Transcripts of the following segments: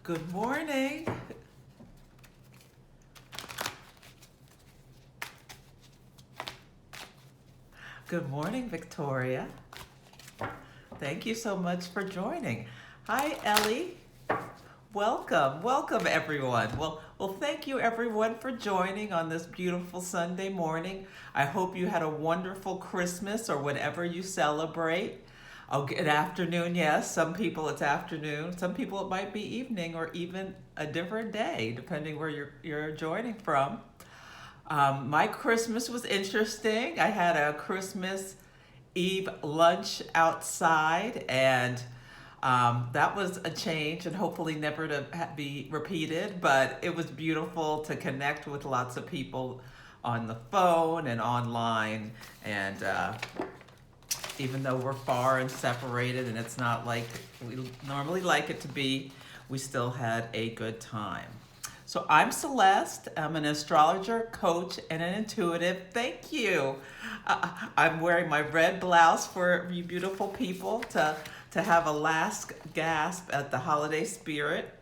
Good morning. Good morning, Victoria. Thank you so much for joining. Hi, Ellie. Welcome everyone. Well, thank you everyone for joining on this beautiful Sunday morning. I hope you had a wonderful Christmas or whatever you celebrate. Oh, good afternoon. Yes, some people it's afternoon. Some people it might be evening or even a different day, depending where you're joining from. My Christmas was interesting. I had a Christmas Eve lunch outside, and that was a change and hopefully never to be repeated. But it was beautiful to connect with lots of people on the phone and online. And even though we're far and separated and it's not like we normally like it to be, we still had a good time. So I'm Celeste. I'm an astrologer, coach, and an intuitive. Thank you. I'm wearing my red blouse for you beautiful people to have a last gasp at the holiday spirit.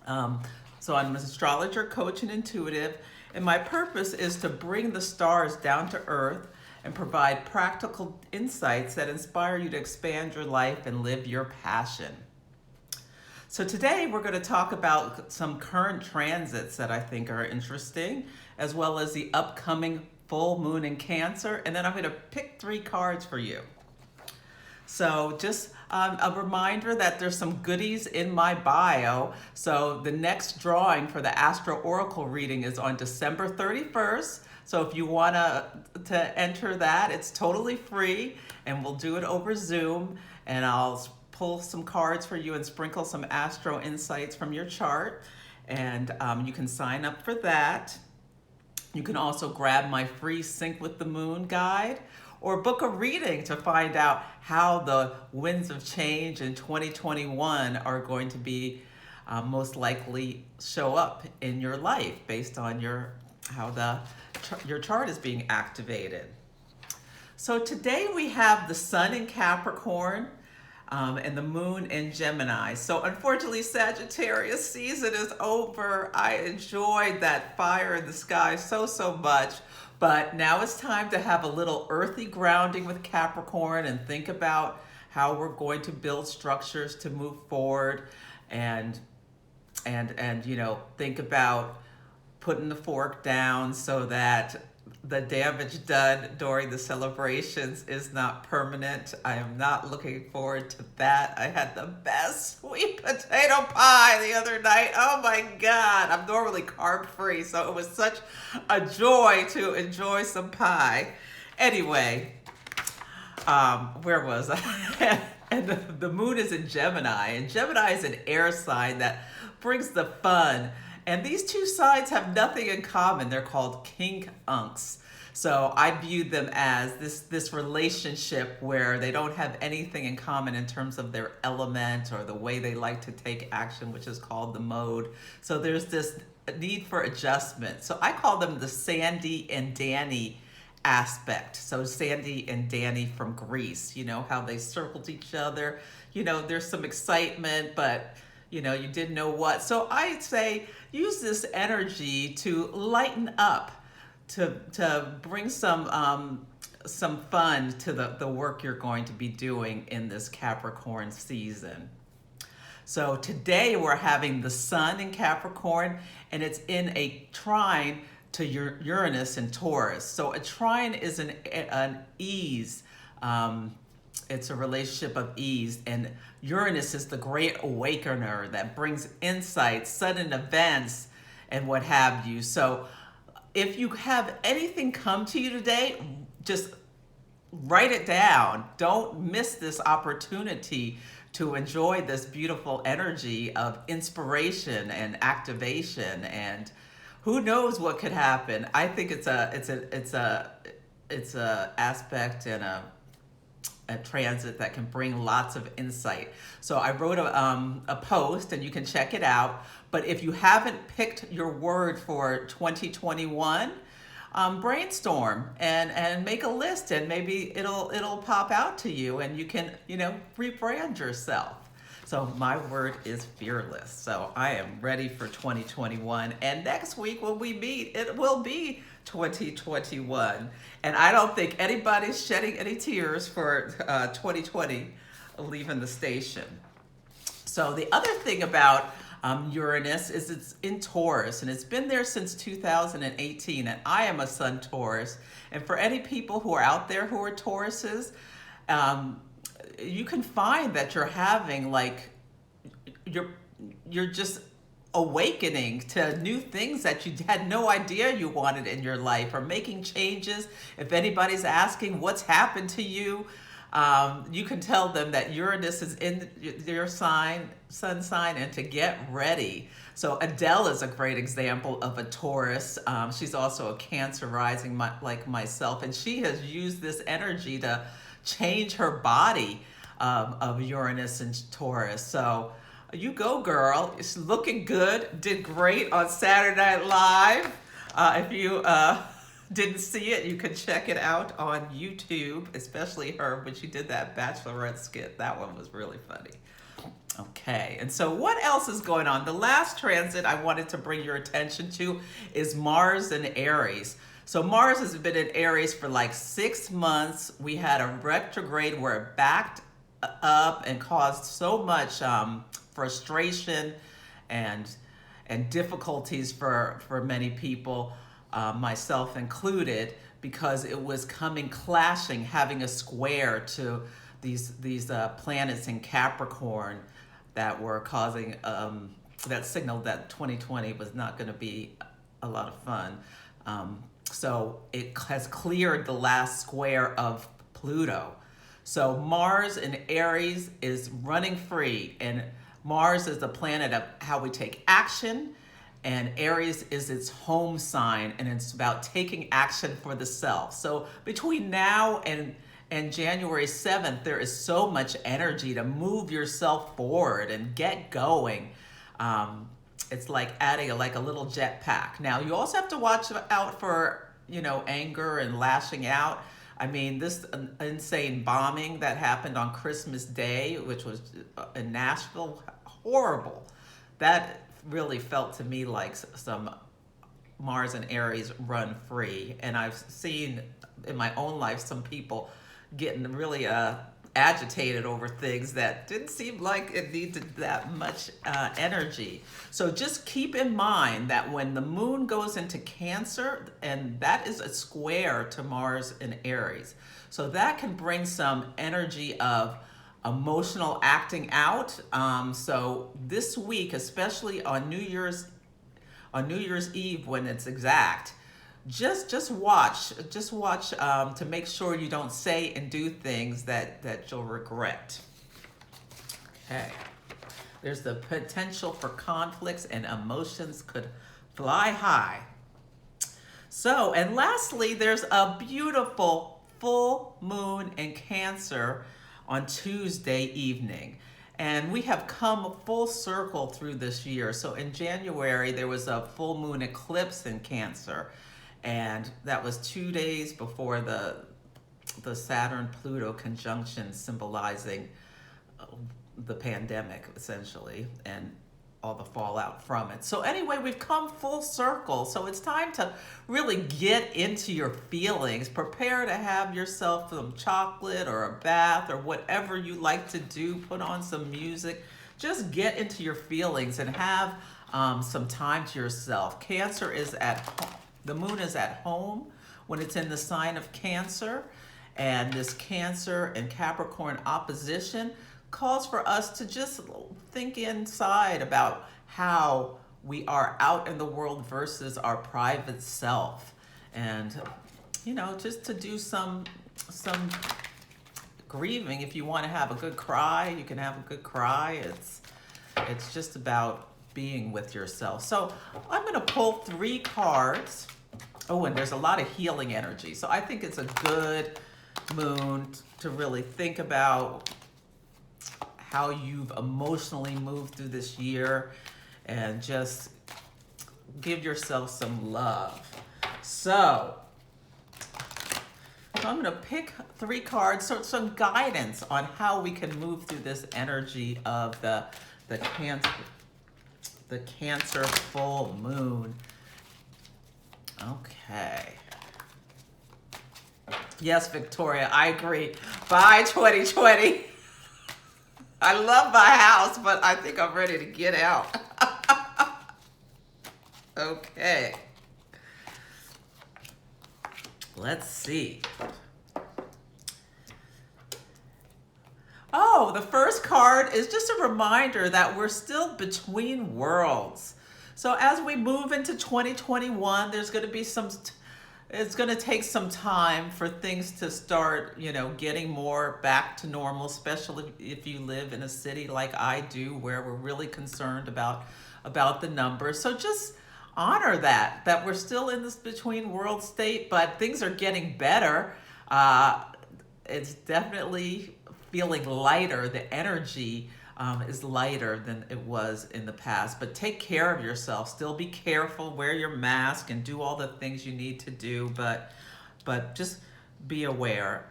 So I'm an astrologer, coach, and intuitive, and my purpose is to bring the stars down to earth and provide practical insights that inspire you to expand your life and live your passion. So today we're going to talk about some current transits that I think are interesting, as well as the upcoming full moon in Cancer, and then I'm going to pick 3 cards for you. So just a reminder that there's some goodies in my bio. So the next drawing for the Astro Oracle reading is on December 31st. So if you want to enter that, it's totally free, and we'll do it over Zoom, and I'll pull some cards for you and sprinkle some astro insights from your chart, and you can sign up for that. You can also grab my free Sync with the Moon guide or book a reading to find out how the winds of change in 2021 are going to be most likely show up in your life based on how your chart is being activated. So today we have the Sun in Capricorn, and the moon in Gemini. So unfortunately, Sagittarius season is over. I enjoyed that fire in the sky so much, but now it's time to have a little earthy grounding with Capricorn and think about how we're going to build structures to move forward, and think about putting the fork down so that the damage done during the celebrations is not permanent. I am not looking forward to that. I had the best sweet potato pie the other night. Oh my God. I'm normally carb free, so it was such a joy to enjoy some pie. Anyway, where was I? And the moon is in Gemini, and Gemini is an air sign that brings the fun. And these 2 sides have nothing in common. They're called quincunx. So I view them as this relationship where they don't have anything in common in terms of their element or the way they like to take action, which is called the mode. So there's this need for adjustment. So I call them the Sandy and Danny aspect. So Sandy and Danny from Greece, how they circled each other. There's some excitement, but you didn't know what. So I'd say use this energy to lighten up, to bring some fun to the work you're going to be doing in this Capricorn season. So today we're having the Sun in Capricorn, and it's in a trine to Uranus in Taurus. So a trine is an ease. It's a relationship of ease, and Uranus is the great awakener that brings insights, sudden events, and what have you. So if you have anything come to you today, just write it down. Don't miss this opportunity to enjoy this beautiful energy of inspiration and activation, and who knows what could happen. I think it's a aspect and a transit that can bring lots of insight. So I wrote a post, and you can check it out. But if you haven't picked your word for 2021, brainstorm and make a list, and maybe it'll pop out to you, and you can rebrand yourself. So my word is fearless. So I am ready for 2021. And next week when we meet, it will be 2021. And I don't think anybody's shedding any tears for 2020 leaving the station. So the other thing about Uranus is it's in Taurus, and it's been there since 2018, and I am a Sun Taurus. And for any people who are out there who are Tauruses, um, you can find that you're having like you're you're just awakening to new things that you had no idea you wanted in your life, or making changes. If anybody's asking what's happened to you, you can tell them that Uranus is in your sign, sun sign, and to get ready. So Adele is a great example of a Taurus. She's also a Cancer rising, like myself, and she has used this energy to change her body of Uranus and Taurus. So you go, girl. It's looking good. Did great on Saturday Night Live. If you didn't see it, you can check it out on YouTube, especially her when she did that Bachelorette skit. That one was really funny. Okay, and so what else is going on? The last transit I wanted to bring your attention to is Mars and Aries. So Mars has been in Aries for like 6 months. We had a retrograde where it backed up and caused so much frustration and difficulties for many people, myself included, because it was clashing, having a square to these planets in Capricorn that were causing that signaled that 2020 was not going to be a lot of fun. So it has cleared the last square of Pluto. So Mars in Aries is running free, and Mars is the planet of how we take action, and Aries is its home sign, and it's about taking action for the self. So between now and January 7th, there is so much energy to move yourself forward and get going. It's like adding a little jetpack. Now, you also have to watch out for, anger and lashing out. I mean, this insane bombing that happened on Christmas Day, which was in Nashville, horrible. That really felt to me like some Mars and Aries run free. And I've seen in my own life some people getting really agitated over things that didn't seem like it needed that much energy. So just keep in mind that when the moon goes into Cancer, and that is a square to Mars in Aries, so that can bring some energy of emotional acting out. So this week, especially on New Year's Eve, when it's exact, just watch to make sure you don't say and do things that you'll regret. Okay, there's the potential for conflicts, and emotions could fly high. So, and lastly, there's a beautiful full moon in Cancer on Tuesday evening. And we have come full circle through this year. So in January, there was a full moon eclipse in Cancer. And that was 2 days before the Saturn-Pluto conjunction, symbolizing the pandemic, essentially, and all the fallout from it. So anyway, we've come full circle. So it's time to really get into your feelings. Prepare to have yourself some chocolate or a bath or whatever you like to do. Put on some music. Just get into your feelings and have some time to yourself. Cancer is at home. The moon is at home when it's in the sign of Cancer, and this Cancer and Capricorn opposition calls for us to just think inside about how we are out in the world versus our private self, and just to do some grieving. If you want to have a good cry, you can have a good cry. It's just about being with yourself. So I'm going to pull 3 cards. Oh, and there's a lot of healing energy. So I think it's a good moon to really think about how you've emotionally moved through this year and just give yourself some love. So So I'm going to pick 3 cards, so some guidance on how we can move through this energy of the Cancer full moon. Okay. Yes, Victoria, I agree. Bye, 2020. I love my house, but I think I'm ready to get out. Okay. Let's see. Oh, the first card is just a reminder that we're still between worlds. So as we move into 2021, there's going to be it's going to take some time for things to start, getting more back to normal, especially if you live in a city like I do, where we're really concerned about the numbers. So just honor that we're still in this between world state, but things are getting better. It's definitely feeling lighter. The energy is lighter than it was in the past. But take care of yourself. Still be careful. Wear your mask and do all the things you need to do. But just be aware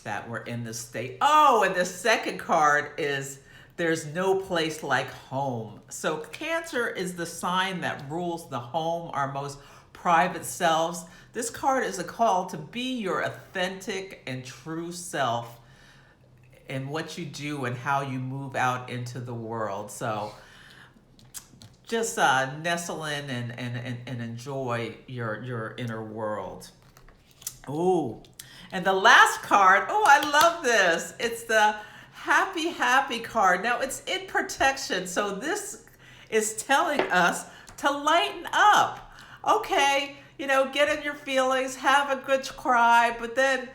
that we're in this state. Oh, and the second card is there's no place like home. So Cancer is the sign that rules the home, our most private selves. This card is a call to be your authentic and true self in what you do and how you move out into the world. So just nestle in and enjoy your inner world. Ooh, and the last card, oh, I love this. It's the happy card. Now it's in protection. So this is telling us to lighten up. Okay, get in your feelings, have a good cry, but then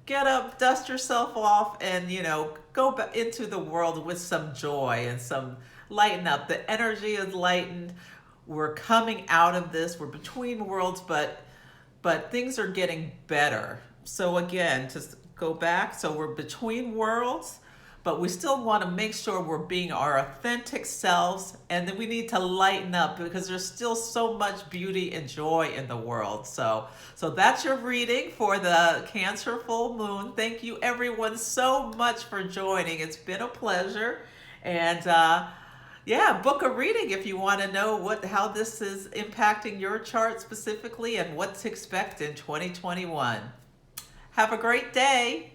get up, dust yourself off, and go back into the world with some joy and some lighten up. The energy is lightened. We're coming out of this. We're between worlds, but things are getting better. So again, just go back. So we're between worlds, but we still want to make sure we're being our authentic selves, and then we need to lighten up because there's still so much beauty and joy in the world. So that's your reading for the Cancer full moon. Thank you everyone so much for joining. It's been a pleasure. And book a reading if you want to know how this is impacting your chart specifically and what to expect in 2021. Have a great day.